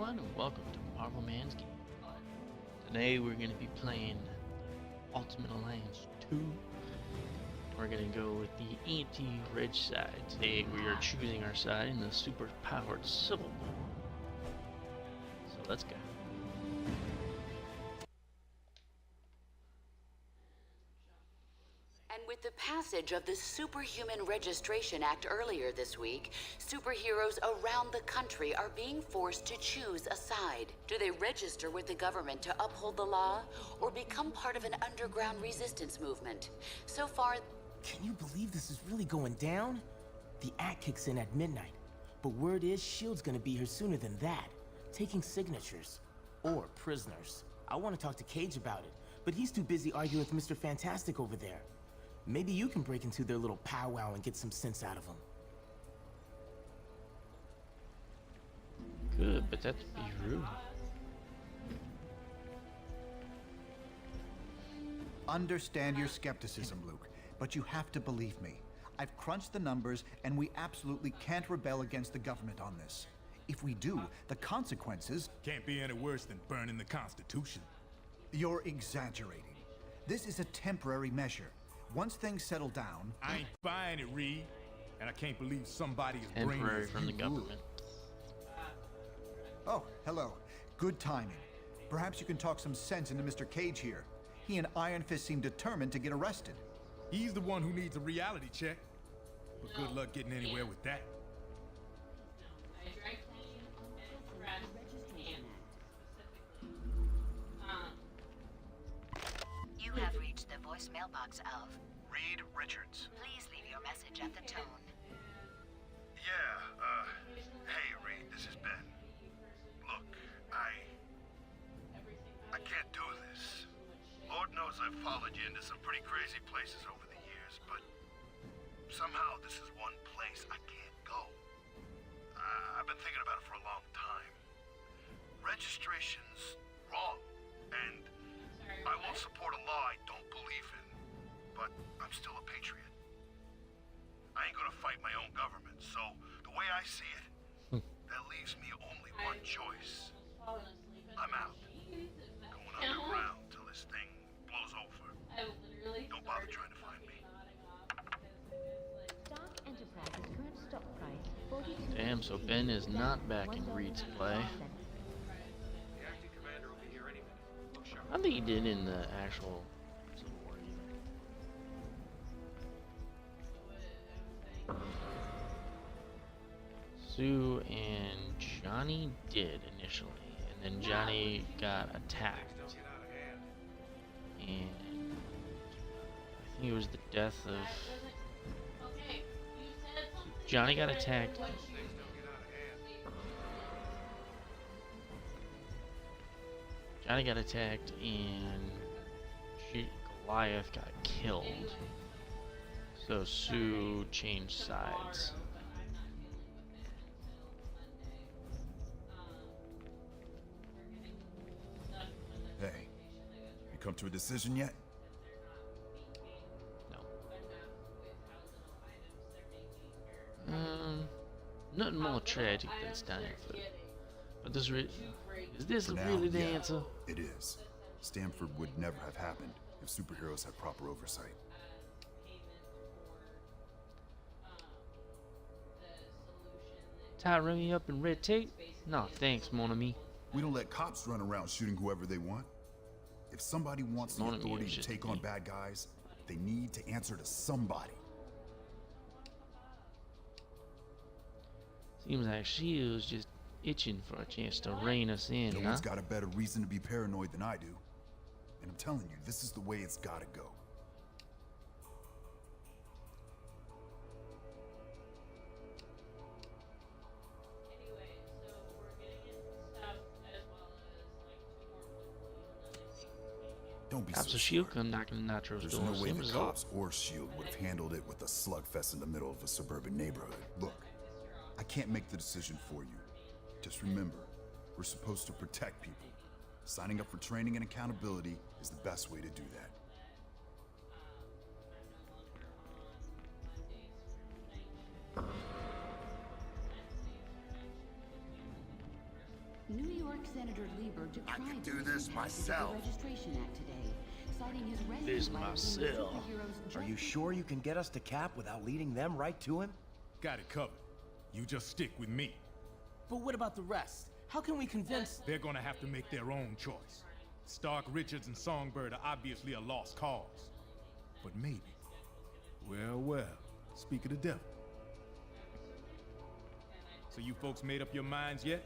everyone, and welcome to MARVELMan'Z Game. Today we're going to be playing Ultimate Alliance 2. We're going to go with the Anti-Reg side. Today we are choosing our side in the super-powered Civil War. So let's go. And with the passage of the Superhuman Registration Act earlier this week, superheroes around the country are being forced to choose a side. Do they register with the government to uphold the law, or become part of an underground resistance movement? So far... Can you believe this is really going down? The act kicks in at midnight, but word is S.H.I.E.L.D's gonna be here sooner than that, taking signatures. Or prisoners. I want to talk to Cage about it, but he's too busy arguing with Mr. Fantastic over there. Maybe you can break into their little powwow and get some sense out of them. Good, but that'd be rude. Understand your skepticism, Luke, but you have to believe me. I've crunched the numbers, and we absolutely can't rebel against the government on this. If we do, the consequences... Can't be any worse than burning the Constitution. You're exaggerating. This is a temporary measure. Once things settle down... I ain't buying it, Reed. And I can't believe somebody is Temporary brainless from the government. Oh, hello. Good timing. Perhaps you can talk some sense into Mr. Cage here. He and Iron Fist seem determined to get arrested. He's the one who needs a reality check. But good luck getting anywhere with that. You have reached the voice mailbox of Reed Richards. Please leave your message at the tone. Yeah, hey Reed, this is Ben. Look, I can't do this. Lord knows I've followed you into some pretty crazy places over the years, but somehow this is one place I can't go. I've been thinking about it for a long time. Registration's wrong, and I won't support a law I don't believe in, but I'm still a patriot. I ain't gonna fight my own government, so the way I see it, that leaves me only one choice. I'm out. Going underground till this thing blows over. Don't bother trying to find me. Damn, so Ben is not back in Reed's play. I think he did in the actual Civil War either. Sue and Johnny did initially, and then Johnny got attacked. And I think it was the death of... Johnny got attacked. Johnny got attacked and Goliath got killed. So Sue changed sides. Hey, you come to a decision yet? No. Nothing more tragic than Stanford. But this is this For now, really the yeah, answer? It is. Stanford would never have happened if superheroes had proper oversight. Tie me up in red tape? No, thanks, mon ami. We don't let cops run around shooting whoever they want. If somebody wants the Mon ami authority is to just take me. on bad guys, they need to answer to somebody. Seems like she was just itching for a chance to rein us in, No huh? one's got a better reason to be paranoid than I do. And I'm telling you, this is the way it's gotta go. Don't be Cops so of sure. S.H.I.E.L.D. come knocking on Nitro's There's door. no way Same the result. cops or S.H.I.E.L.D. would have handled it with a slugfest in the middle of a suburban neighborhood. Look, I can't make the decision for you. Just remember, we're supposed to protect people. Signing up for training and accountability is the best way to do that. New Senator Lieber decried I can do the this recent passage of myself. the Registration Act today, citing his This resident right of myself. superheroes Are you sure you can get us to Cap without leading them right to him? Got it covered. You just stick with me. But what about the rest? How can we convince... They're gonna have to make their own choice. Stark, Richards, and Songbird are obviously a lost cause. But maybe. Well, speak of the devil. So you folks made up your minds yet?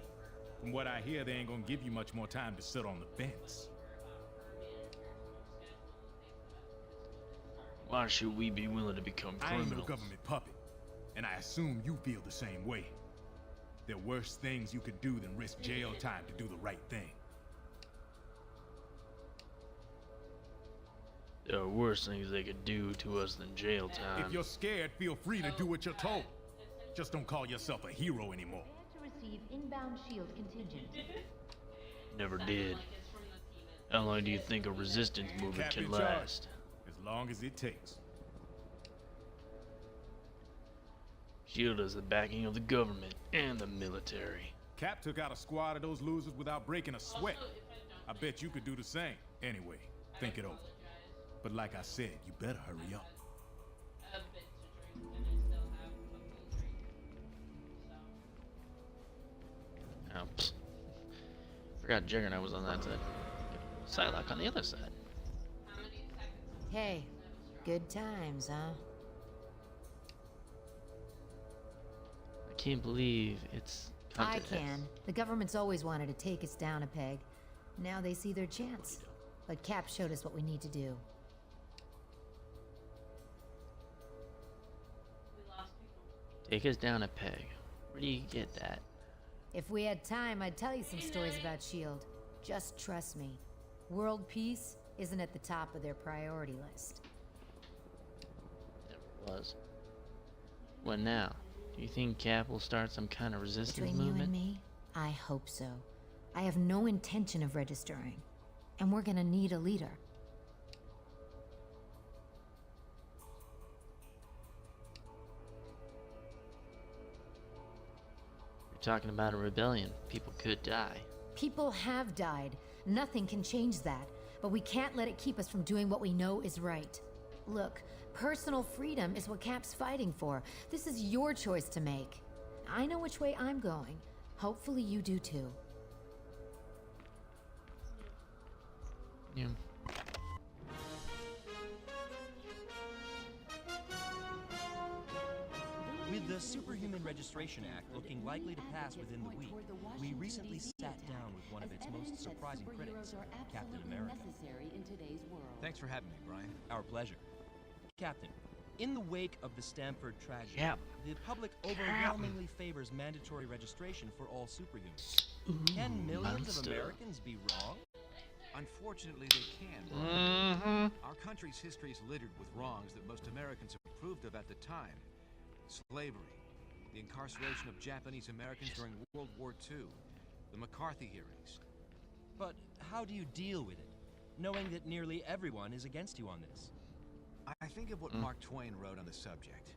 From what I hear, they ain't gonna give you much more time to sit on the fence. Why should we be willing to become I ain't no criminals? government puppet, and I assume you feel the same way. There are worse things you could do than risk jail time to do the right thing. There are worse things they could do to us than jail time. If you're scared, feel free to do what you're told. Just don't call yourself a hero anymore. To receive inbound shield contingent. Never did. How long do you think a resistance movement Captain can Charge. last? As long as it takes. Shield has the backing of the government and the military. Cap took out a squad of those losers without breaking a sweat. I bet you could do the same. Anyway, think it over. But like I said, you better hurry up. Oh, forgot Juggernaut was on that side. Psylocke on the other side. Hey, good times, huh? I can't believe it's come I to this. can. The government's always wanted to take us down a peg. Now they see their chance. But Cap showed us what we need to do. Take us down a peg. Where do you get that? If we had time, I'd tell you some stories about S.H.I.E.L.D. Just trust me. World peace isn't at the top of their priority list. Never was. What now? Do you think Cap will start some kind of resistance Between movement? you and me, I hope so. I have no intention of registering. And we're gonna need a leader. You're talking about a rebellion. People could die. People have died. Nothing can change that. But we can't let it keep us from doing what we know is right. Look, personal freedom is what Cap's fighting for. This is your choice to make. I know which way I'm going. Hopefully you do too. Yeah. With the Superhuman Registration Act looking likely to pass within the week, we recently sat down with one of its most surprising critics, Captain America. Thanks for having me, Brian. Our pleasure. Captain, in the wake of the Stamford tragedy, Cap. the public overwhelmingly favors mandatory registration for all superhumans. Can millions of monster. Americans be wrong? Unfortunately, they can, Brian. Our country's history is littered with wrongs that most Americans approved of at the time. Slavery, the incarceration of Japanese Americans during World War II, the McCarthy hearings. But how do you deal with it, knowing that nearly everyone is against you on this? I think of what Mark Twain wrote on the subject.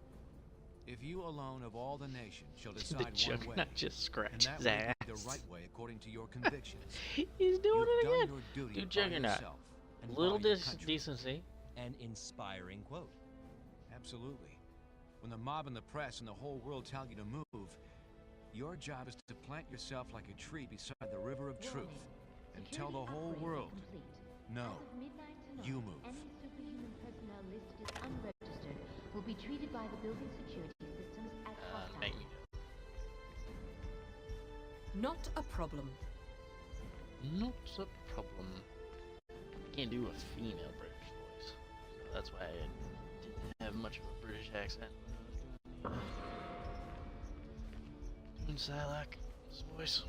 If you alone of all the nation shall The decide one way, Juggernaut just and scratched that his way be ass. the right way according to your convictions, He's doing you've it done again. your duty Dude, by Juggernaut. yourself and Little by your country. decency. An inspiring quote. Absolutely. When the mob and the press and the whole world tell you to move, your job is to plant yourself like a tree beside the river of truth and tell the whole world, no, you move. Any superhuman personnel listed as unregistered will be treated by the building security systems as hostile. Mate. Not a problem. Not a problem. Can't do a female British voice. So that's why I didn't have much of a British accent when I was doing Psylocke's voice.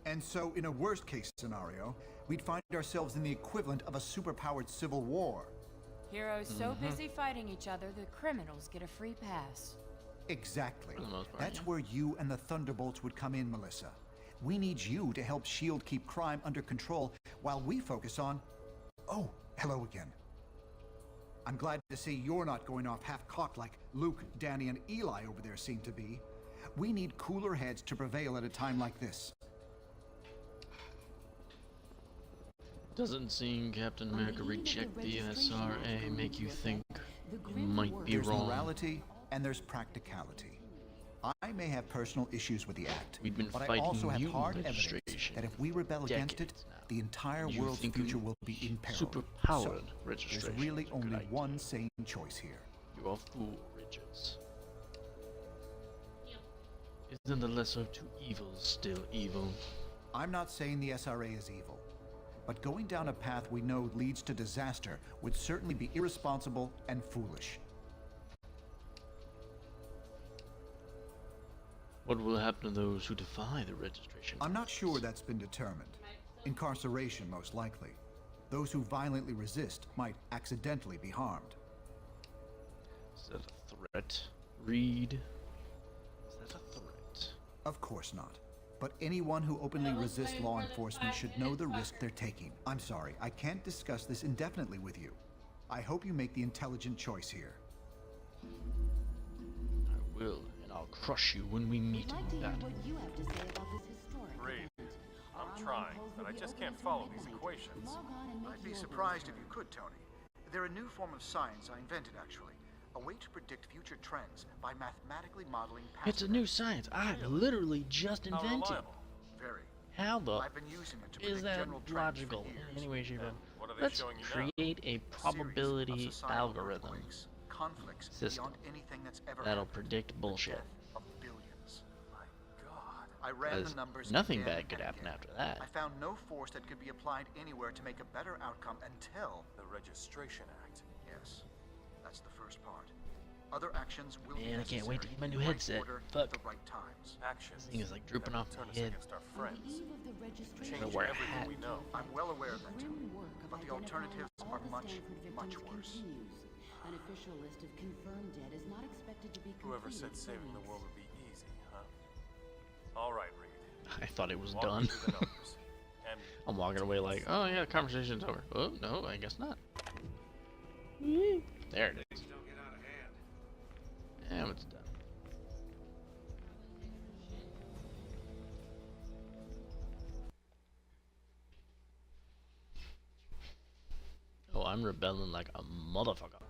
And so, in a worst-case scenario, we'd find ourselves in the equivalent of a superpowered civil war. Heroes so busy fighting each other, the criminals get a free pass. Exactly. For the most part, That's yeah. where you and the Thunderbolts would come in, Melissa. We need you to help S.H.I.E.L.D. keep crime under control while we focus on... Oh, hello again. I'm glad to see you're not going off half-cocked like Luke, Danny, and Eli over there seem to be. We need cooler heads to prevail at a time like this. Doesn't seeing Captain America reject the SRA make you think you might be There's wrong? morality and there's practicality. I may have personal issues with the act, We've been but I fighting also have you hard evidence registration that if we rebel against it, decades now. the entire You world's think future we will be imperiled. super-powered So, registration there's really is a good only idea. one sane choice here. You are fool, Richards. Isn't the lesser of two evils still evil? I'm not saying the SRA is evil, but going down a path we know leads to disaster would certainly be irresponsible and foolish. What will happen to those who defy the registration? I'm not sure that's been determined. Incarceration, most likely. Those who violently resist might accidentally be harmed. Is that a threat, Reed? Is that a threat? Of course not. But anyone who openly resists law enforcement should know the risk they're taking. I'm sorry, I can't discuss this indefinitely with you. I hope you make the intelligent choice here. I will, and I'll crush you when we meet in battle. Reed, I'm trying, but I just can't follow these equations. I'd be surprised if you could, Tony. They're a new form of science I invented, actually. A way to predict future trends by mathematically modeling past It's a new science I've literally just How invented. reliable? Very. How the I've been using it to is predict that general trends logical for in years. any way, shape, or And what are they Let's showing you now? create a probability Series of societal algorithm earthquakes, conflicts system beyond anything that's ever that'll happened. predict bullshit. Death of billions. My God. I ran Because the numbers nothing again bad could and happen again. after that. I found no force that could be applied anywhere to make a better outcome until... The Registration Act. Yes, that's the first part. Other actions will be Man, I can't wait to necessary get my in new the right headset. order at Fuck. the right times. Actions. This thing is like drooping that off turn my us head. against our friends. Change Gotta wear a everything hat. we know. I'm well aware of that, Tony. But the alternatives are much, much worse. An official list of confirmed dead is not expected to be Whoever completed said for saving the weeks. world would be easy, huh? All right, Reed. I thought it was Walk me done. through the numbers. And I'm walking away like, oh yeah, conversation's over. Oh no, I guess not. There it is. don't get out of hand. And it's done. Oh, I'm rebelling like a motherfucker.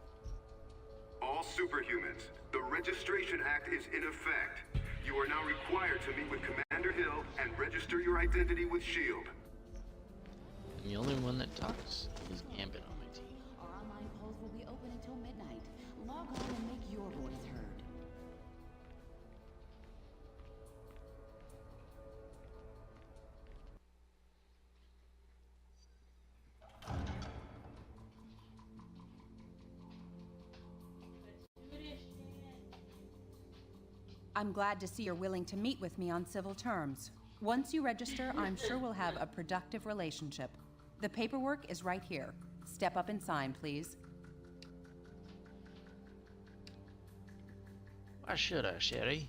All superhumans, the Registration Act is in effect. You are now required to meet with Commander Hill and register your identity with S.H.I.E.L.D. And the only one that talks is Gambit on my team. Our online polls will be open until midnight. Log on and make your voice heard. I'm glad to see you're willing to meet with me on civil terms. Once you register, I'm sure we'll have a productive relationship. The paperwork is right here. Step up and sign, please. Why should I, Sherry?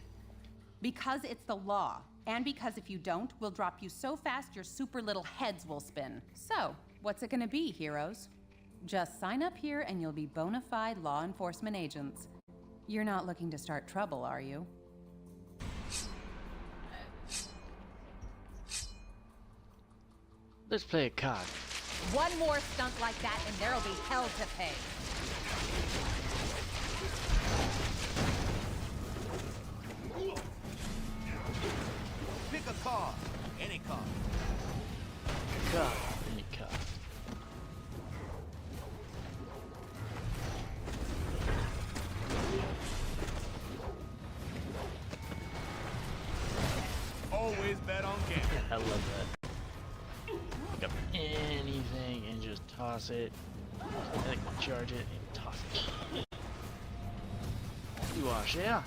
Because it's the law, and because if you don't, we'll drop you so fast your super little heads will spin. So, what's it gonna be, heroes? Just sign up here and you'll be bona fide law enforcement agents. You're not looking to start trouble, are you? Let's play a card. One more stunt like that and there'll be hell to pay. Pick a car. Any car. God, any card. Always bet on gambling. I love that. Pick up anything and just toss it. And then charge it and toss it. You are, yeah?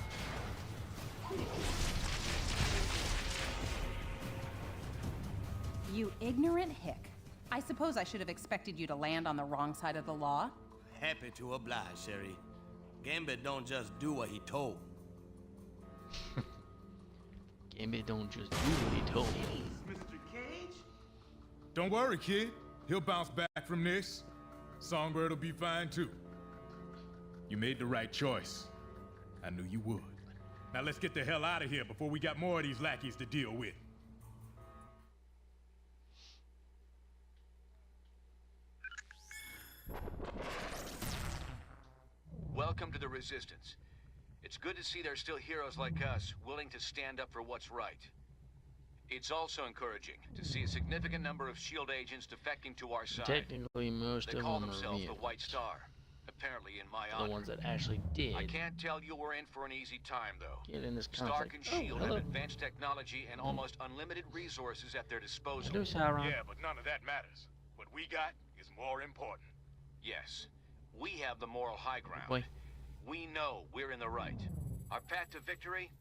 You ignorant hick. I suppose I should have expected you to land on the wrong side of the law. Happy to oblige, Sherry. Gambit don't just do what he told. Gambit don't just do what he told me. Mr. Cage? Don't worry, kid. He'll bounce back from this. Songbird will be fine too. You made the right choice. I knew you would. Now let's get the hell out of here before we got more of these lackeys to deal with. Welcome to the Resistance. It's good to see there's still heroes like us willing to stand up for what's right. It's also encouraging to see a significant number of S.H.I.E.L.D. agents defecting to our side. Technically, most They of call them are themselves the mutants. White Star, apparently in my The honor. ones that actually did I can't tell you we're in for an easy time, though. get in this Stark conflict. and S.H.I.E.L.D. hello. have advanced technology and almost unlimited resources at their disposal. Hello, Sauron. Yeah, but none of that matters. What we got is more important. Yes, we have the moral high ground. Boy. We know we're in the right. Our path to victory?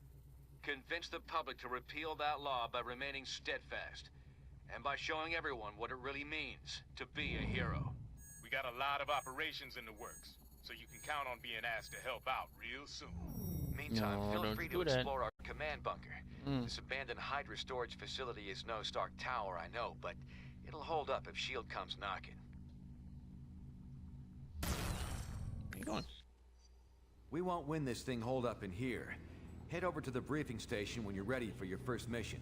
Convince the public to repeal that law by remaining steadfast, and by showing everyone what it really means to be a hero. We got a lot of operations in the works, so you can count on being asked to help out real soon. Meantime, No, feel don't free do to that. explore our command bunker. This abandoned Hydra storage facility is no Stark Tower, I know, but it'll hold up if S.H.I.E.L.D. comes knocking. Where you going? We won't win this thing holed up in here. Head over to the briefing station when you're ready for your first mission.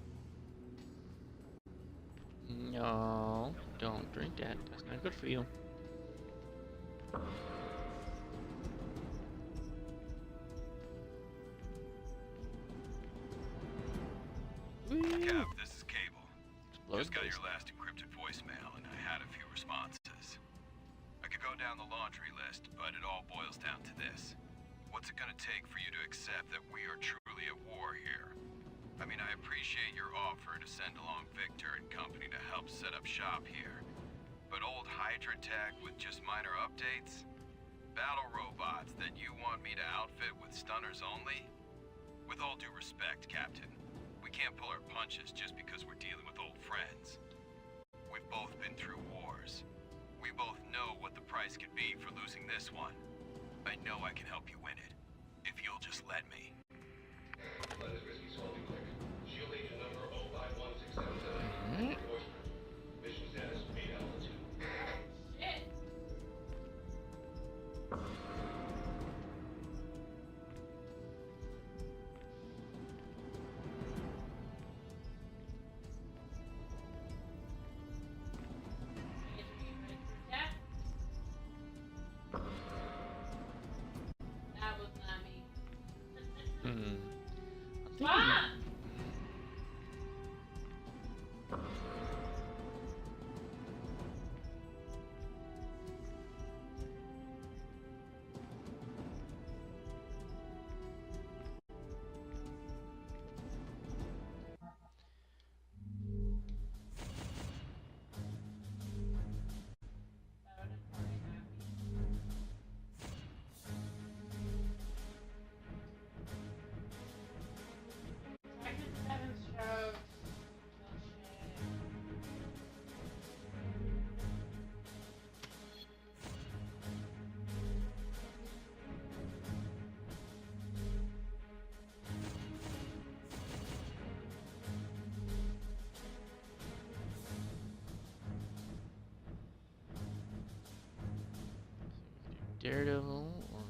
No, don't drink that. That's not good for you. Cap, this is Cable. Explode Just got face. your last encrypted voicemail, and I had a few responses. I could go down the laundry list, but it all boils down to this. What's it gonna take for you to accept that we are truly at war here? I mean, I appreciate your offer to send along Victor and company to help set up shop here. But old Hydra tech with just minor updates? Battle robots that you want me to outfit with stunners only? With all due respect, Captain, we can't pull our punches just because we're dealing with old friends. We've both been through wars. We both know what the price could be for losing this one. I know I can help you win it, if you'll just let me. Mission status, 8 altitude. That was not me. Mom! Daredevil or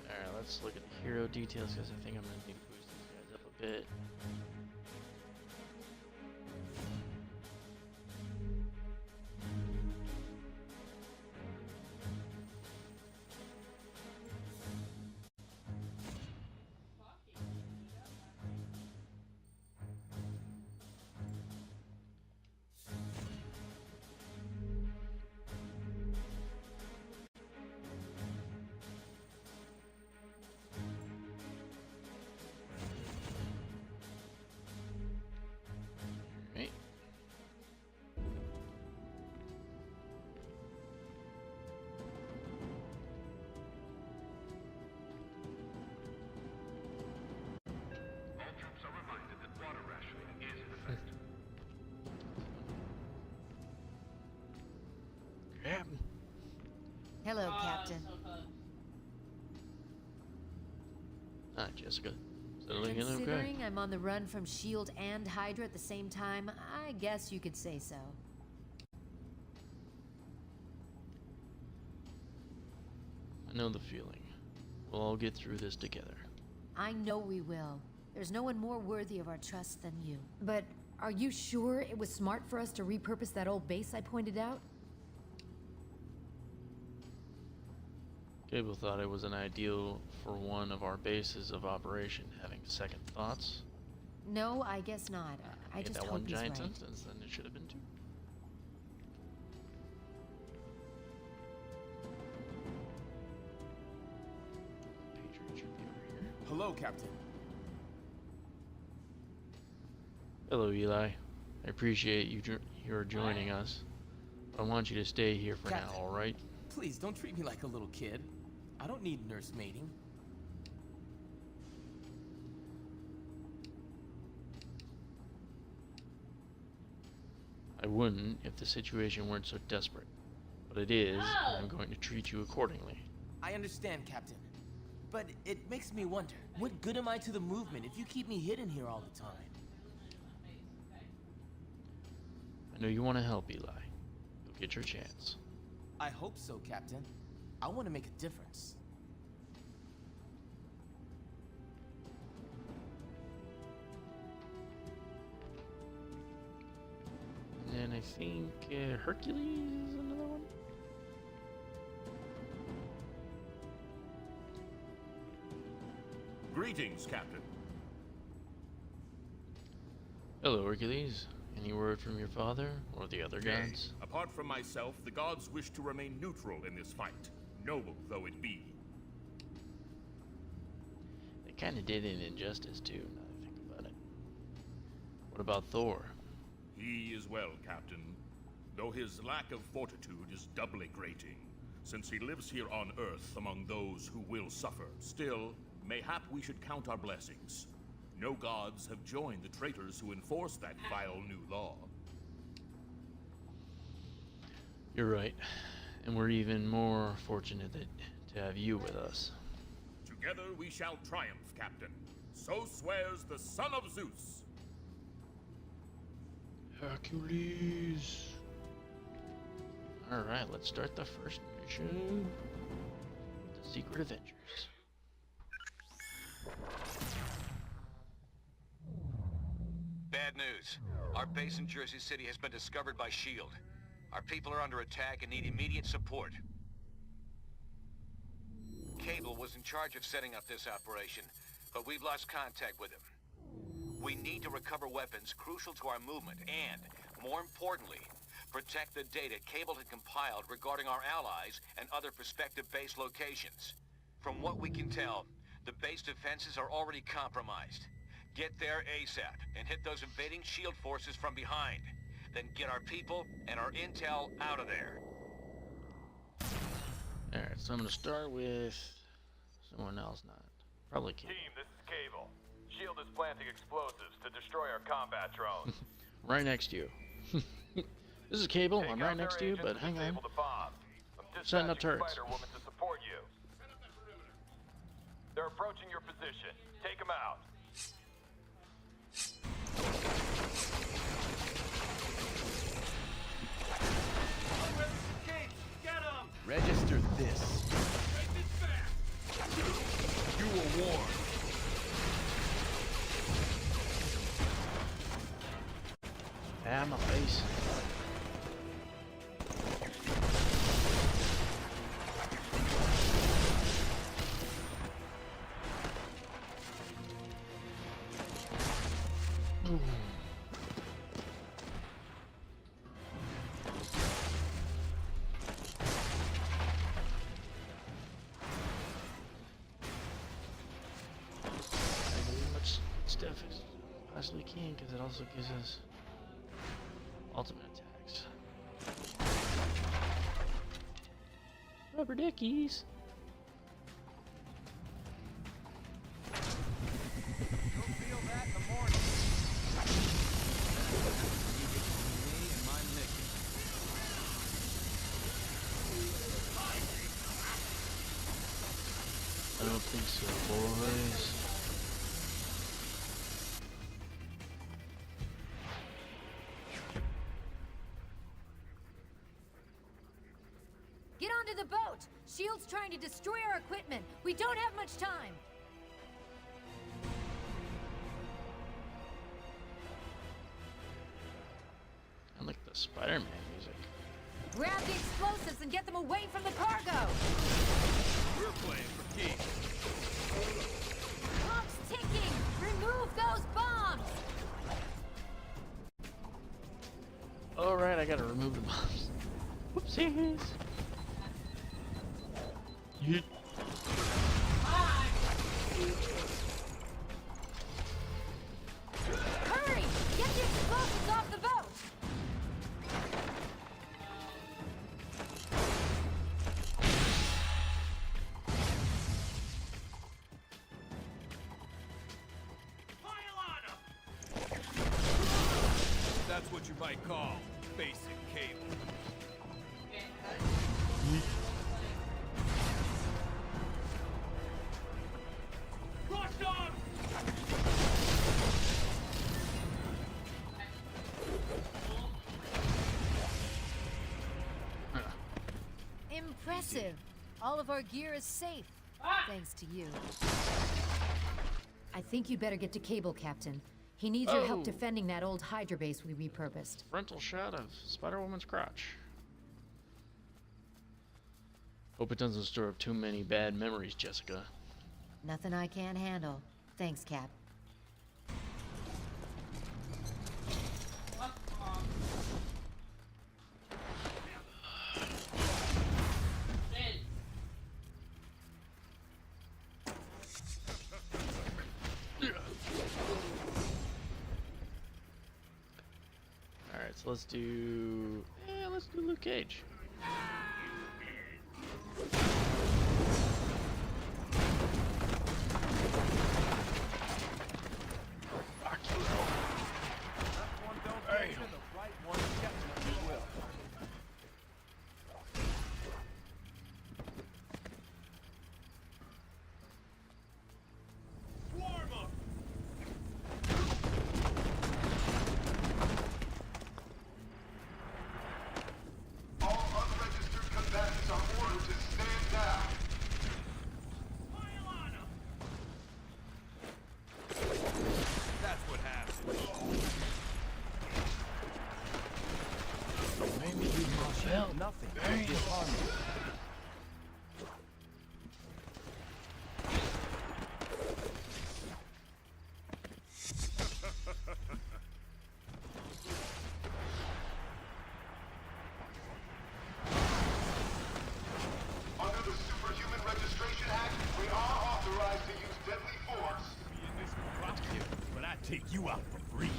Alright, let's look at the hero details because I think I'm going to need to boost these guys up a bit. Right. All troops are reminded that water rationing is in effect. Grab. Hello, Captain. Ah, Jessica. What's Looking okay. Considering I'm on the run from S.H.I.E.L.D. and Hydra at the same time, I guess you could say so. I know the feeling. We'll all get through this together. I know we will. There's no one more worthy of our trust than you. But are you sure it was smart for us to repurpose that old base I pointed out? Cable thought it was an ideal for one of our bases of operation. Having second thoughts? No, I guess not. I just that hope one he's giant right. sentence, then it should have been two. Patriot should be over here. Hello, Captain. Hello, Eli. I appreciate your joining us. I want you to stay here for now, all right? Please, don't treat me like a little kid. I don't need nurse mating. I wouldn't if the situation weren't so desperate. But it is, and I'm going to treat you accordingly. I understand, Captain. But it makes me wonder, what good am I to the movement if you keep me hidden here all the time? I know you want to help, Eli. You'll get your chance. I hope so, Captain. I want to make a difference. And I think Hercules is another one. Greetings, Captain. Hello, Hercules. Any word from your father or the other gods? Apart from myself, the gods wish to remain neutral in this fight, noble though it be. They kind of did an injustice too, now that I think about it. What about Thor? He is well, Captain, though his lack of fortitude is doubly grating, since he lives here on Earth among those who will suffer. Still, mayhap we should count our blessings. No gods have joined the traitors who enforce that vile new law. You're right. And we're even more fortunate to have you with us. Together we shall triumph, Captain. So swears the son of Zeus. Hercules. Alright, let's start the first mission. The Secret Avengers. Bad news. Our base in Jersey City has been discovered by S.H.I.E.L.D. Our people are under attack and need immediate support. Cable was in charge of setting up this operation, but we've lost contact with him. We need to recover weapons crucial to our movement and, more importantly, protect the data Cable had compiled regarding our allies and other prospective base locations. From what we can tell, the base defenses are already compromised. Get there ASAP and hit those invading S.H.I.E.L.D. forces from behind. Then get our people and our intel out of there. Alright, so I'm gonna start with someone else, not probably Cable. Team, this is Cable. S.H.I.E.L.D. is planting explosives to destroy our combat drones. Right next to you. This is Cable, I'm right next to you, but hang on. Setting up turrets. Spider-Woman to support you. They're approaching your position. Take them out. Register this. You were warned. Ah, my face. Ooh. Stuff as possibly can, because it also gives us ultimate attacks. Rubber dickies. You'll feel that in the morning. Me and my mission. I don't think so, boys. to the boat! Shield's trying to destroy our equipment. We don't have much time. I like the Spider-Man music. Grab the explosives and get them away from the cargo! We're playing for keeps. Clock's ticking! Remove those bombs! Alright, I gotta remove the bombs. Whoopsies! Yeet. Hurry! Get the explosives off the boat! That's what you might call basic cable. Impressive. All of our gear is safe. Thanks to you. I think you'd better get to Cable, Captain. He needs your help defending that old Hydra base we repurposed. Frontal shot of Spider-Woman's crotch. Hope it doesn't store up too many bad memories, Jessica. Nothing I can't handle. Thanks, Cap. Alright, so let's do Luke Cage. Nothing will disarm you. Under the Superhuman Registration Act, we are authorized to use deadly force. But I take you out for free.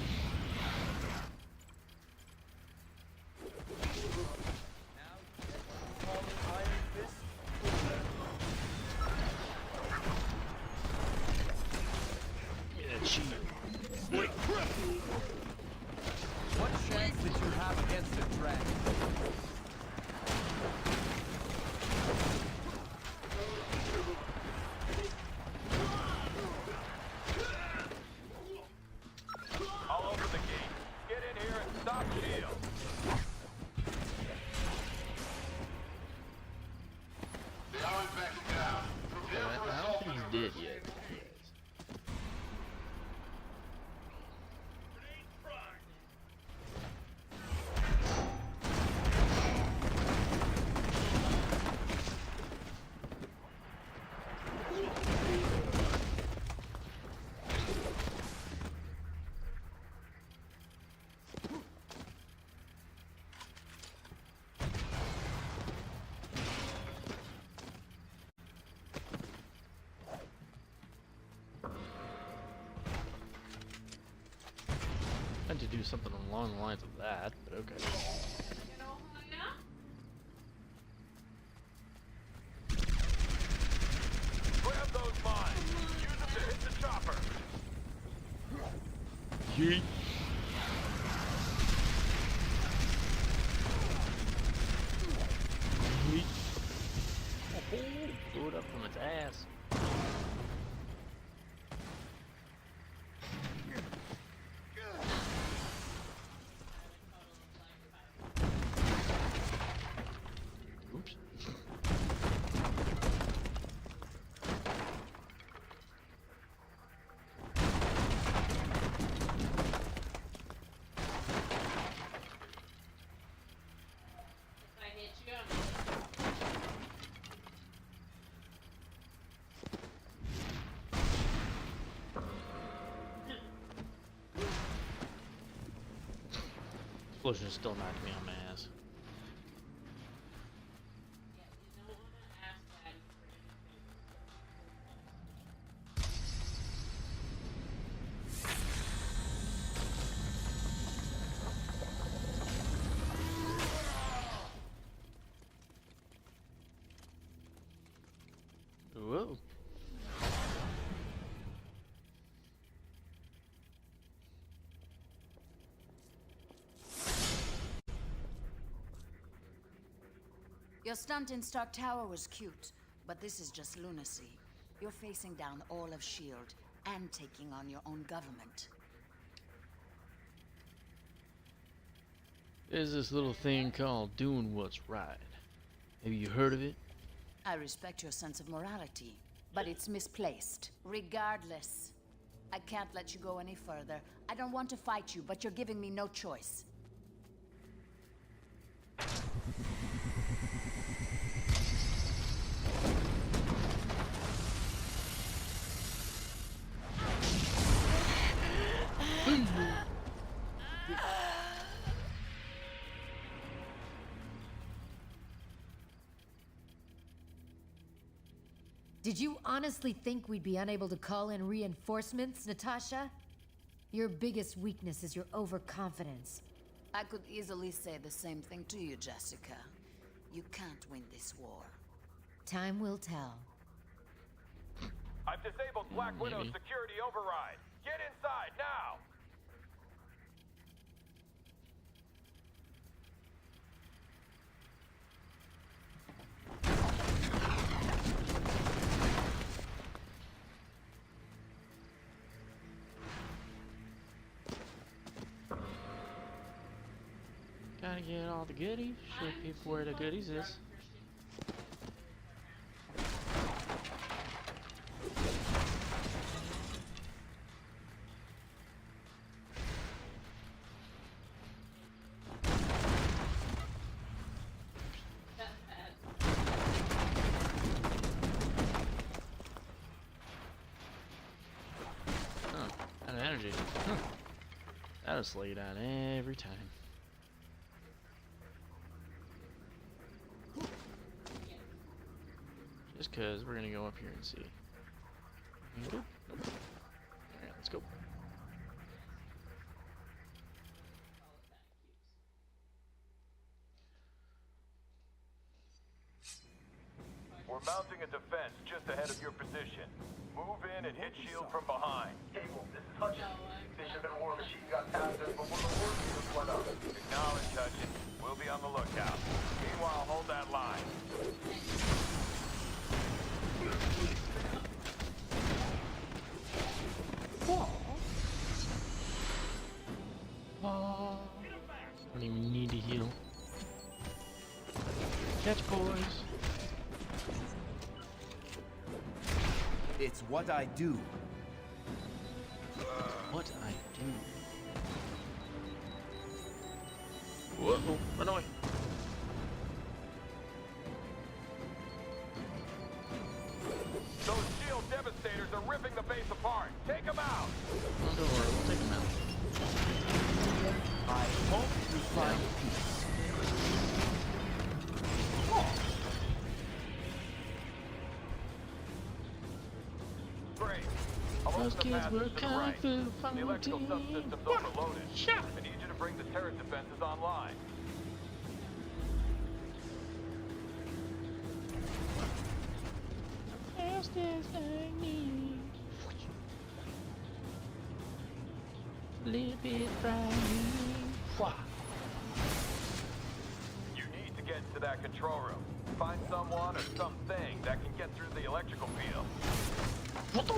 What chance did you have against a dragon? I'll open the gate. Get in here and stop Shield. They aren't backing down. Prepare for I don't think he's dead yet. I had to do something along the lines of that, but okay. Grab those mines. Use them to hit the chopper. Yeet. Yeet. Oh, blew it up from its ass. Oops. Explosion still knocked me on my ass. Whoa. Your stunt in Stark Tower was cute, but this is just lunacy. You're facing down all of S.H.I.E.L.D. and taking on your own government. There's this little thing called doing what's right. Have you heard of it? I respect your sense of morality, but it's misplaced. Regardless, I can't let you go any further. I don't want to fight you, but you're giving me no choice. Did you honestly think we'd be unable to call in reinforcements, Natasha? Your biggest weakness is your overconfidence. I could easily say the same thing to you, Jessica. You can't win this war. Time will tell. I've disabled Black Widow's security override. Get inside now! Gotta get all the goodies. Show people where the goodies is. Oh, that energy. Huh. That'll slow you down every time. Just cause we're gonna go up here and see. You good? Nope. Alright, let's go. We're mounting a defense just ahead of your position. Move in and hit S.H.I.E.L.D. from behind. Cable, this is Hutchins. Bishop and War Machine got past us before the war was split up. Acknowledge, Hutchins. We'll be on the lookout. Meanwhile, hold that line. Don't even need to heal. Catch, boys. It's what I do. What I do. Whoa, run away. Those S.H.I.E.L.D. devastators are ripping the base apart. Take them out. Oh, don't worry, we'll take them out. I hope you find peace. Great. I'll Those open the kids passage were to the kung right. fu The electrical fighting. subsystem's overloaded. I need you to bring the turret defenses online. Fast as lightning. Little bit frightening. You need to get into that control room. Find someone or something that can get through the electrical field. What the?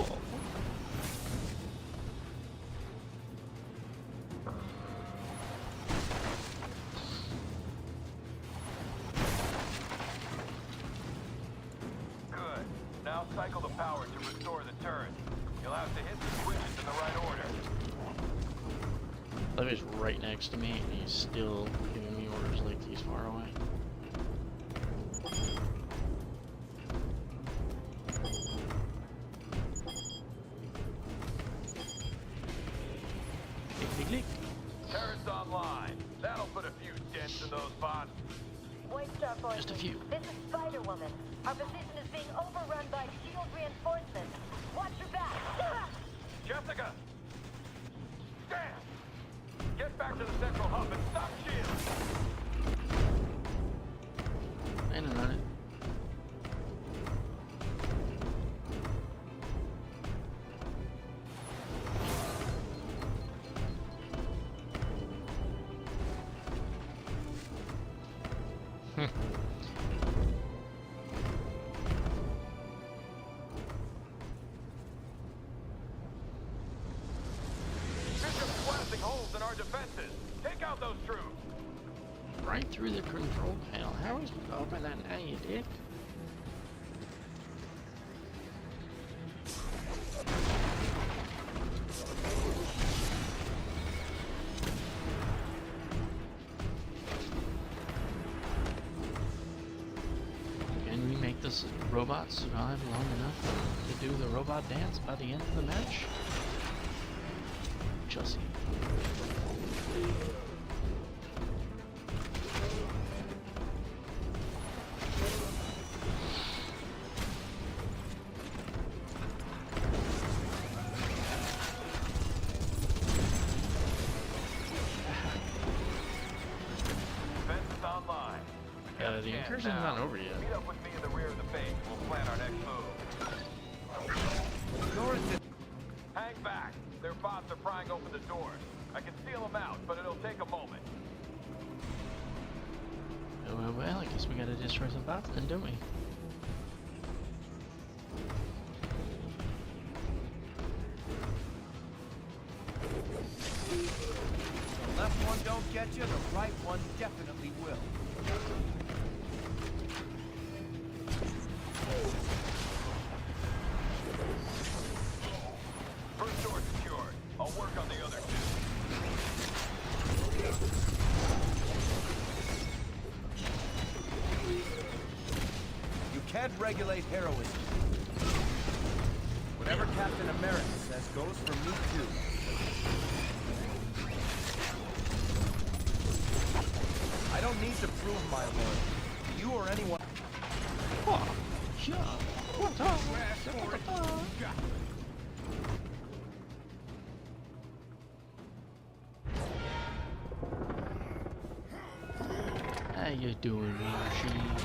Good. Now cycle the power to restore the turret. You'll have to hit the switches in the right order. Levy's right next to me, and he's still giving me orders like he's far away. Turret's online. That'll put Just a few. This is Spider-Woman. Our position is being overrun by shield reinforcements. Watch your back. Jessica! Damn! Get back to the central hub and stop shield! Ain't a minute. Bishop's blasting holes in our defenses. Take out those troops. Right through the control panel. How are we supposed to open that now, you dick? Can we make this robot survive long enough to do the robot dance by the end of the match? Chelsea. Defense is online. The incursion's not over yet. Meet up with me in the rear of the base. We'll plan our next move. Hang back. Their bots are prying open the doors. I can seal them out, but it'll take a moment. Well, I guess we gotta destroy some bots then, don't we? The left one don't get you, the right one definitely will. First door secured. I'll work on the other two. You can't regulate heroism. Whatever Captain America says goes for me too. I don't need to prove my loyalty to you or anyone. How you doing, machine?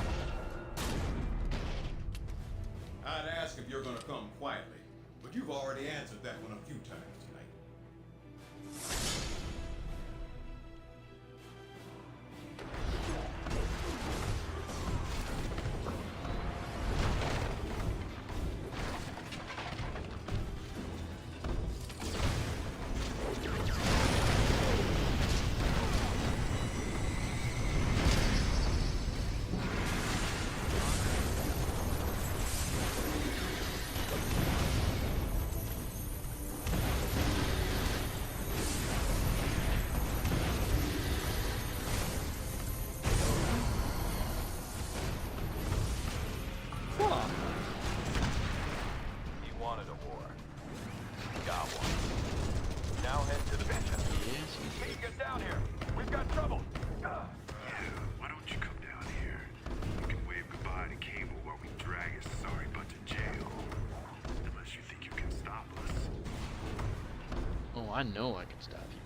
I'd ask if you're gonna come quietly, but you've already answered that one a few times tonight. He wanted a war. Got one. Now head to the Bishop. Hey, get down here. We've got trouble. Why don't you come down here? You can wave goodbye to Cable while we drag his sorry butt to jail. Unless you think you can stop us. Oh, I know I can stop you.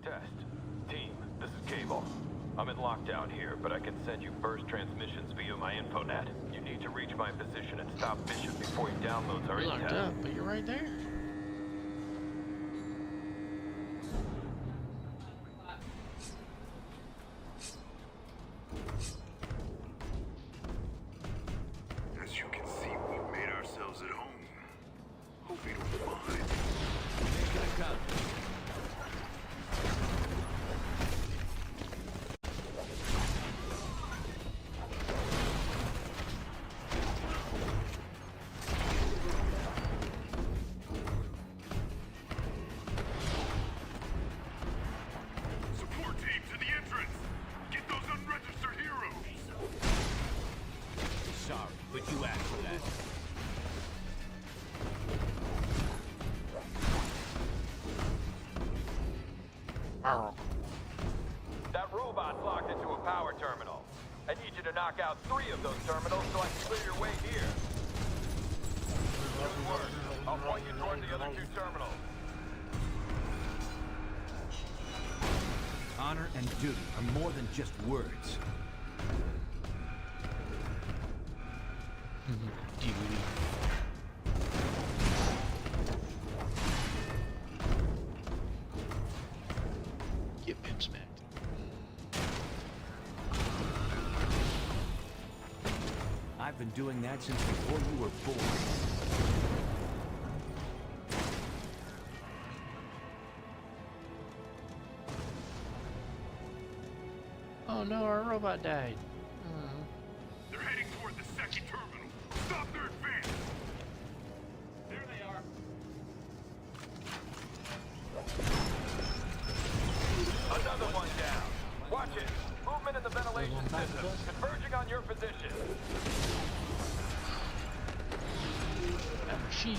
Test. Team, this is Cable. I'm in lockdown here, but I can send you burst transmissions via my infonet. You need to reach my position and stop Bishop before he downloads our You're locked intel. up, but you're right there. As you can see, we've made ourselves at home. Hope you don't mind. Make it a count. That robot's locked into a power terminal. I need you to knock out 3 of those terminals so I can clear your way here. Good work. I'll point you toward the other 2 terminals. Honor and duty are more than just words. Duty. Get pimp smacked. I've been doing that since before you were born. Oh no, our robot died. They're heading toward the second terminal. Stop their advance! There they are. Another one down. Watch it. Movement in the ventilation system. Converging on your position. She.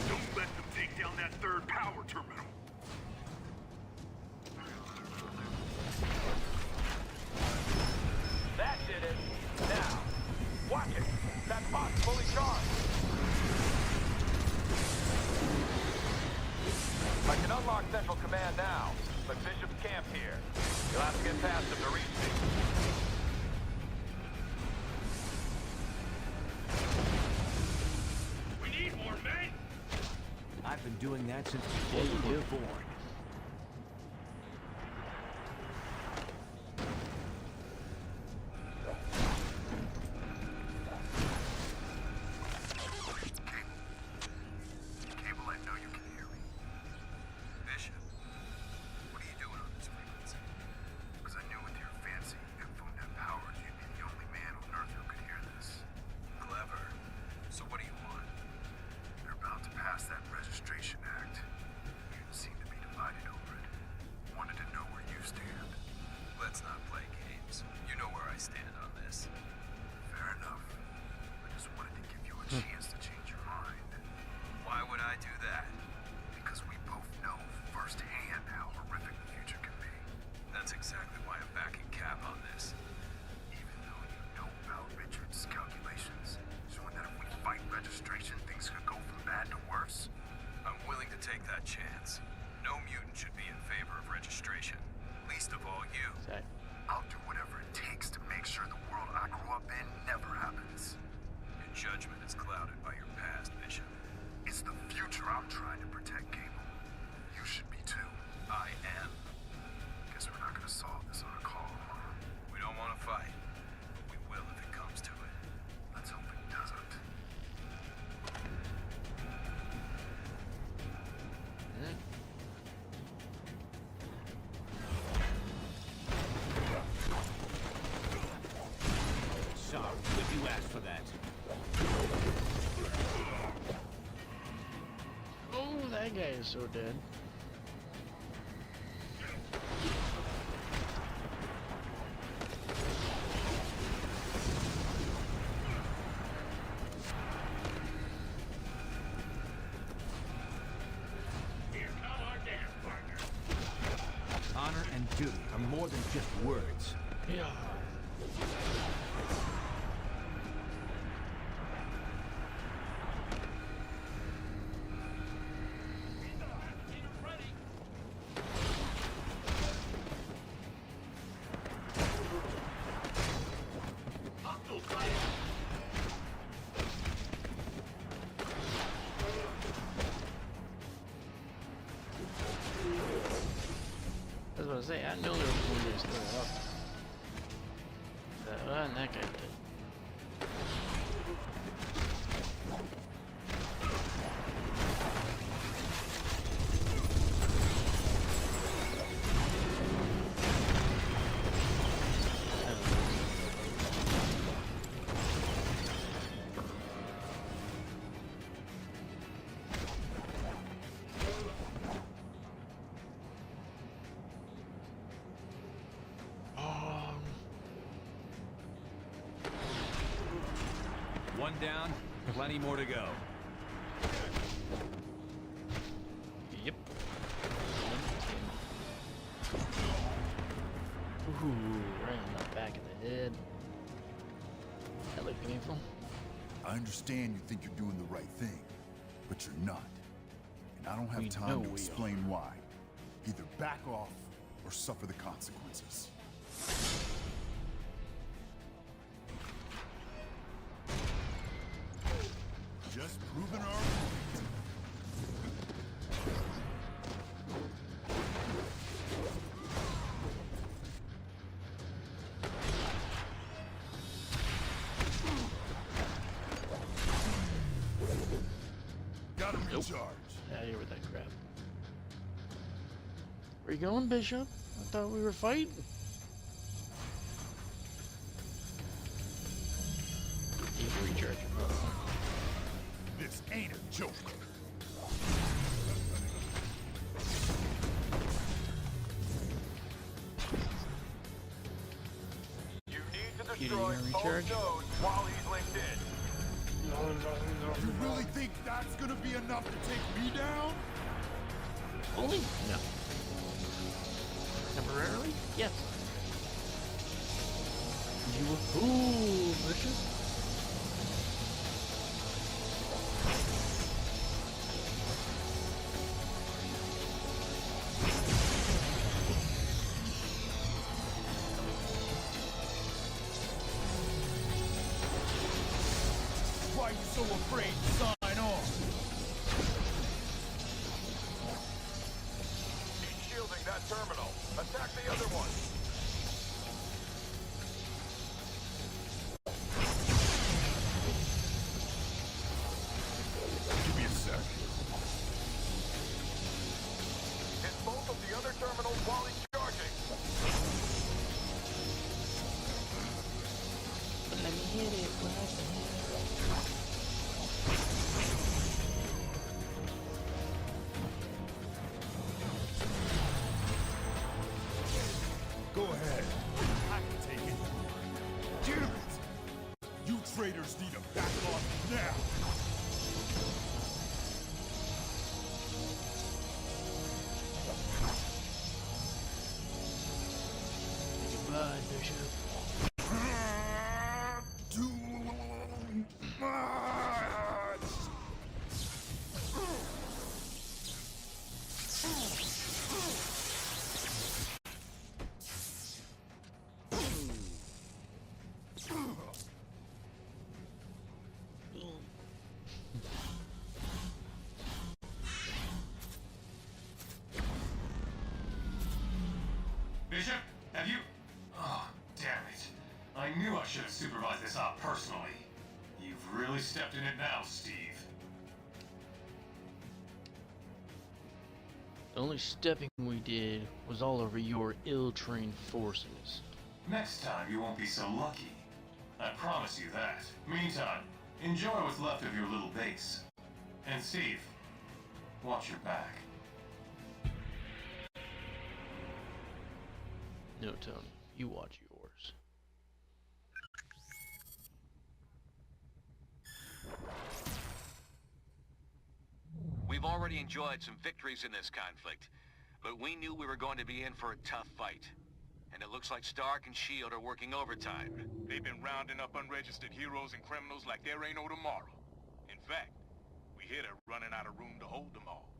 Don't let them take down that 3rd power terminal. That did it. Now, watch it. That bot's fully charged. I can unlock Central Command now, but Bishop's camped here. You'll have to get past him to reach me. We need more men! I've been doing that since before you were born. Cable, I know you can hear me. Bishop, what are you doing on this frequency? Because I knew with your fancy infonet powers, you'd be the only man on Earth who could hear this. Clever. So what do you want? They're about to pass that registration act. You seem to be divided over it. Wanted to know where you stand. Let's not play games. You know where I stand on this. Fair enough. I just wanted to give you a chance to change your mind. Why would I do that? Because we both know firsthand how horrific the future can be. That's exactly why I'm backing Cap on this. Even though you know about Richard's calculations, showing that if we fight registration, things could go from bad to worse. I'm willing to take that chance. No mutant should be in favor of registration. Least of all you. I'll do whatever it takes to make sure the world I grew up in never happens. Your judgment is clouded by your past, Bishop. It's the future I'm trying to protect, Cable. You should be too. I am. Guess we're not gonna solve this on a call, huh? We don't want to fight, but we will if it comes to it. Let's hope it doesn't. Sorry, but you asked for that. Oh, that guy is so dead. Honor and duty are more than just words. Yeah. I was about to say, I know there was one that's still up. And that guy did. One down, plenty more to go. Yep. Ooh, right on the back of the head. That looked painful. I understand you think you're doing the right thing, but you're not. And I don't have We know time to we explain why. Either back off or suffer the consequences. Just proving our point. Got him recharged. Out of here with that crap. Where you going, Bishop? I thought we were fighting. He's recharging. This ain't a joke. You need to Cutie, destroy you gonna both recharge? nodes while he's linked in. You really think that's gonna be enough to take me down? Only? No. Temporarily? Yes. You a fool, Bishop. Why you so afraid to sign on? He's shielding that terminal. Attack the other one. Give me a sec. Hit both of the other terminals while he's charging. Let me hit it, bud. Go ahead. I can take it. Damn it! You traitors need to back off now. Goodbye, Bishop. Too much. Bishop, have you... Oh, damn it. I knew I should have supervised this op personally. You've really stepped in it now, Steve. The only stepping we did was all over your ill-trained forces. Next time you won't be so lucky. I promise you that. Meantime, enjoy what's left of your little base. And Steve, watch your back. No, Tony. You watch yours. We've already enjoyed some victories in this conflict, but we knew we were going to be in for a tough fight. And it looks like Stark and S.H.I.E.L.D. are working overtime. They've been rounding up unregistered heroes and criminals like there ain't no tomorrow. In fact, we hear they're running out of room to hold them all.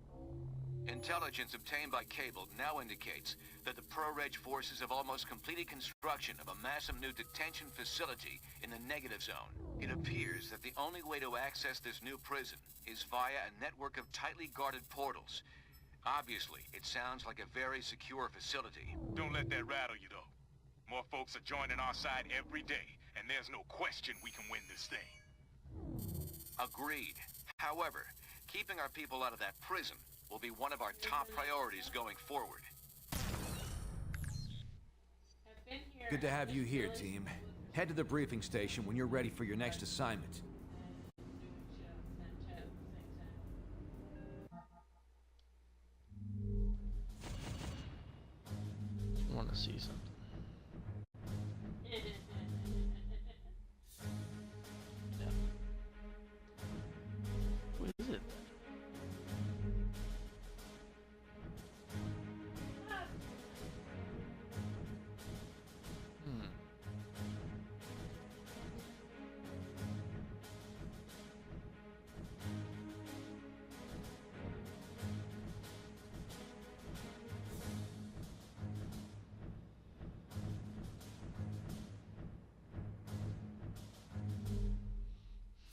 Intelligence obtained by cable now indicates that the Pro-Reg forces have almost completed construction of a massive new detention facility in the negative zone. It appears that the only way to access this new prison is via a network of tightly guarded portals. Obviously, it sounds like a very secure facility. Don't let that rattle you, though. More folks are joining our side every day, and there's no question we can win this thing. Agreed. However, keeping our people out of that prison will be one of our top priorities going forward. Good to have you here, team. Head to the briefing station when you're ready for your next assignment. I want to see something. Yeah.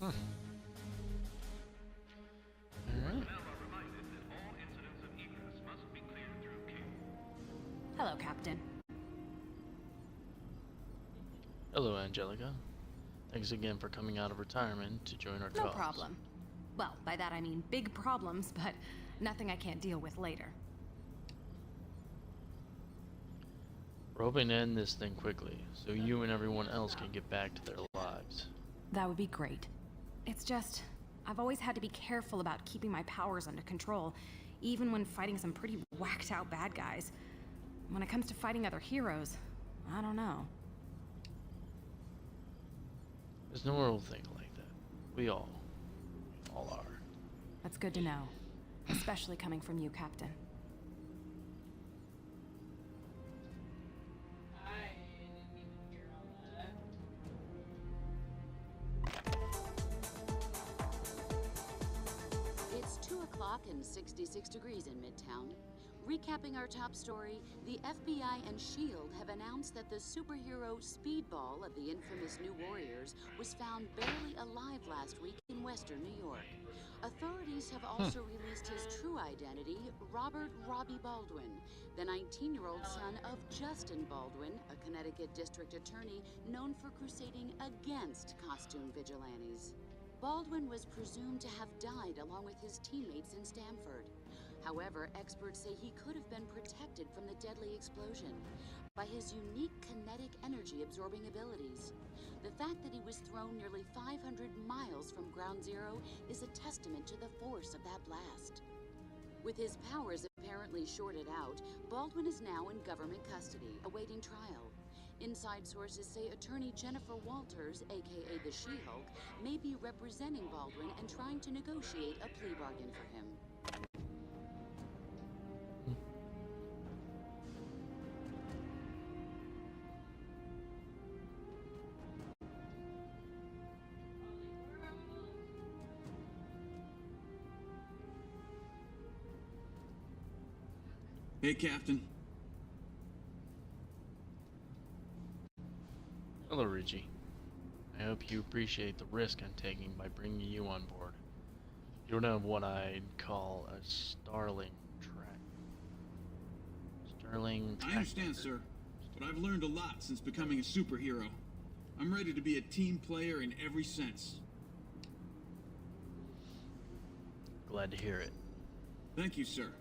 Alright. Hello, Captain. Hello, Angelica. Thanks again for coming out of retirement to join our cause. No problem. Well, by that I mean big problems, but nothing I can't deal with later. We're hoping to end this thing quickly, so you and everyone else can get back to their lives. That would be great. It's just, I've always had to be careful about keeping my powers under control, even when fighting some pretty whacked out bad guys. When it comes to fighting other heroes, I don't know. There's no one will think like that. We all are. That's good to know, especially coming from you, Captain. It's 2 o'clock and 66 degrees in Midtown. Recapping our top story, the FBI and S.H.I.E.L.D. have announced that the superhero Speedball of the infamous New Warriors was found barely alive last week in western New York. Authorities have also released his true identity, Robert Robbie Baldwin, the 19-year-old son of Justin Baldwin, a Connecticut district attorney known for crusading against costume vigilantes. Baldwin was presumed to have died along with his teammates in Stamford. However, experts say he could have been protected from the deadly explosion by his unique kinetic energy-absorbing abilities. The fact that he was thrown nearly 500 miles from ground zero is a testament to the force of that blast. With his powers apparently shorted out, Baldwin is now in government custody, awaiting trial. Inside sources say attorney Jennifer Walters, aka the She-Hulk, may be representing Baldwin and trying to negotiate a plea bargain for him. Hey, Captain. Hello, Richie. I hope you appreciate the risk I'm taking by bringing you on board. You don't have what I'd call a Starling I understand, sir, but I've learned a lot since becoming a superhero. I'm ready to be a team player in every sense. Glad to hear it. Thank you, sir.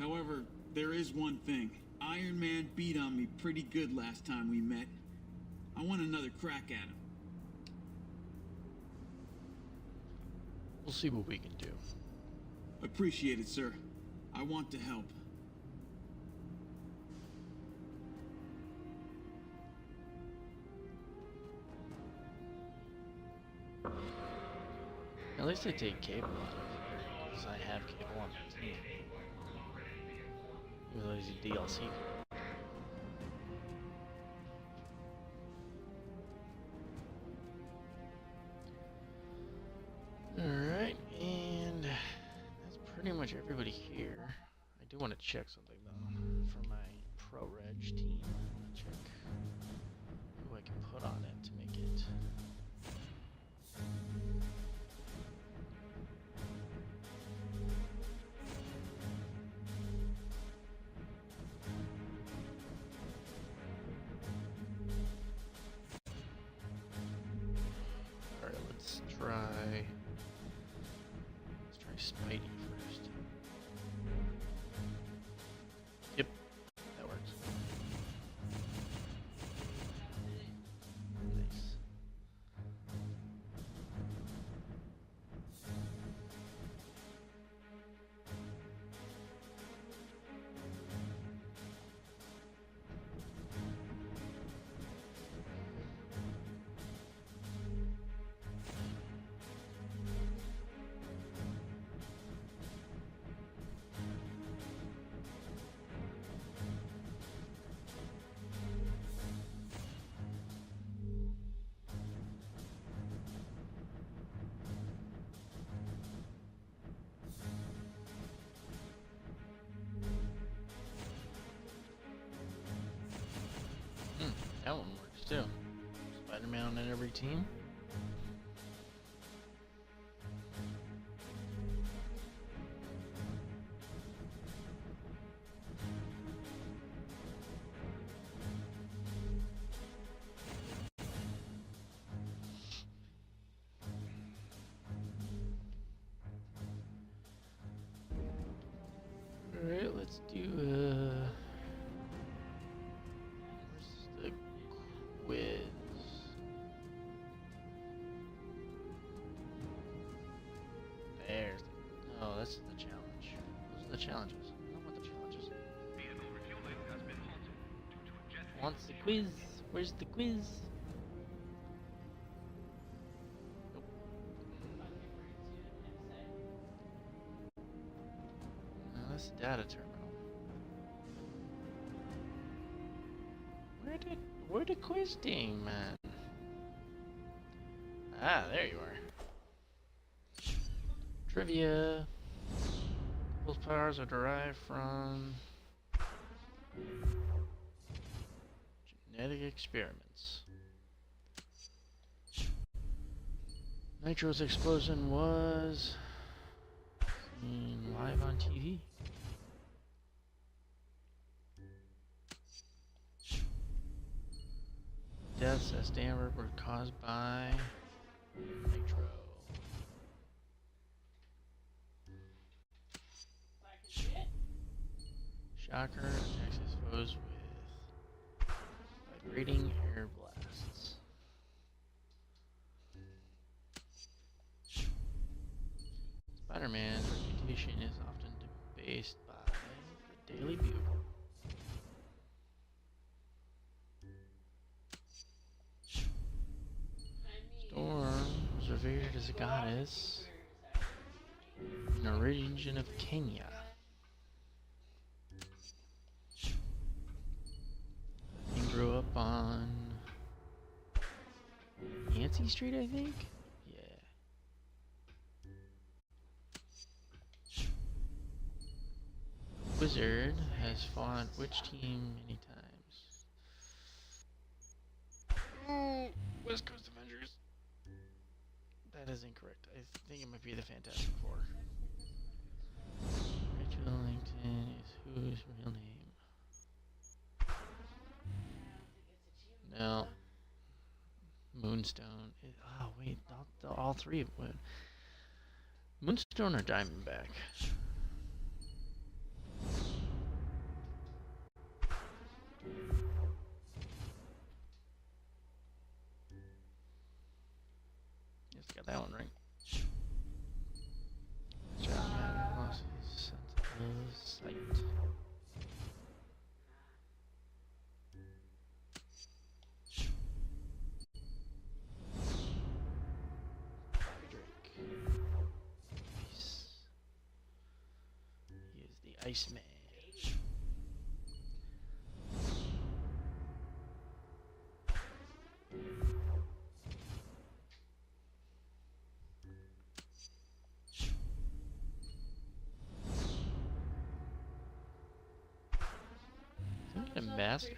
However, there is one thing. Iron Man beat on me pretty good last time we met. I want another crack at him. We'll see what we can do. Appreciate it, sir. I want to help. At least I take Cable out of here, because I have Cable on my team. Even though he's a DLC. Alright, and that's pretty much everybody here. I do want to check something though, for my Pro-Reg team. I want to check who I can put on it to make it. Alright, let's try Spidey first. Yep, that works. Nice. That one works too. Spider-Man on every team. Alright, let's do where's the quiz? There's the, oh, that's the challenge. Those are the challenges. I don't want the challenges. Wants the quiz? Where's the quiz? Nope. No, that's the data terminal. Where the quiz thing, man? Ah, there you are. Trivia. Those powers are derived from genetic experiments. Nitro's explosion was seen live on TV. Deaths at Stanford were caused by nitro. Shocker attacks his foes with vibrating air blasts. Spider-Man's reputation is often debased by the Daily Bugle. Storm was revered as a goddess in a region of Kenya. He grew up on Yancey Street, I think? Yeah. Wizard has fought which team many times? West Coast Avengers. That is incorrect. I think it might be the Fantastic Four. Rachel Langton is whose real name? No. Moonstone. Oh wait, all three of them. Moonstone or Diamondback? Yes, got that one right. John Madden lost his sense of sight. He is the Iceman. Ambassador.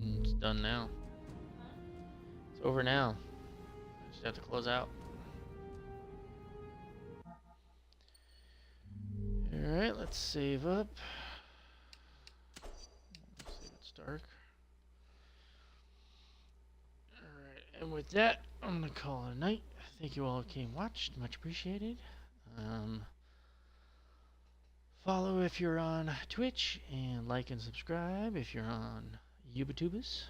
It's done now. It's over now. Just have to close out. Alright, let's save up. Let's save it's dark. Alright, and with that, I'm gonna call it a night. Thank you all who came and watched. Much appreciated. Follow if you're on Twitch, and like and subscribe if you're on YouTubers.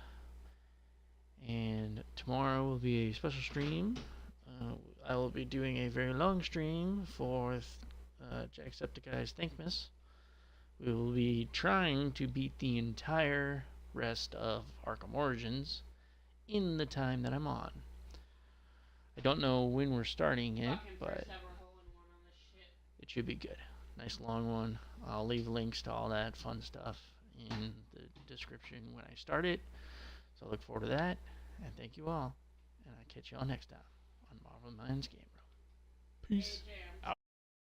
And tomorrow will be a special stream. I will be doing a very long stream for Jacksepticeye's Thankmas. We will be trying to beat the entire rest of Arkham Origins in the time that I'm on. I don't know when we're starting it, but it should be good. Nice long one. I'll leave links to all that fun stuff in the description when I start it. So I look forward to that. And thank you all. And I'll catch you all next time on MARVELMan'Z Game Room. Peace out.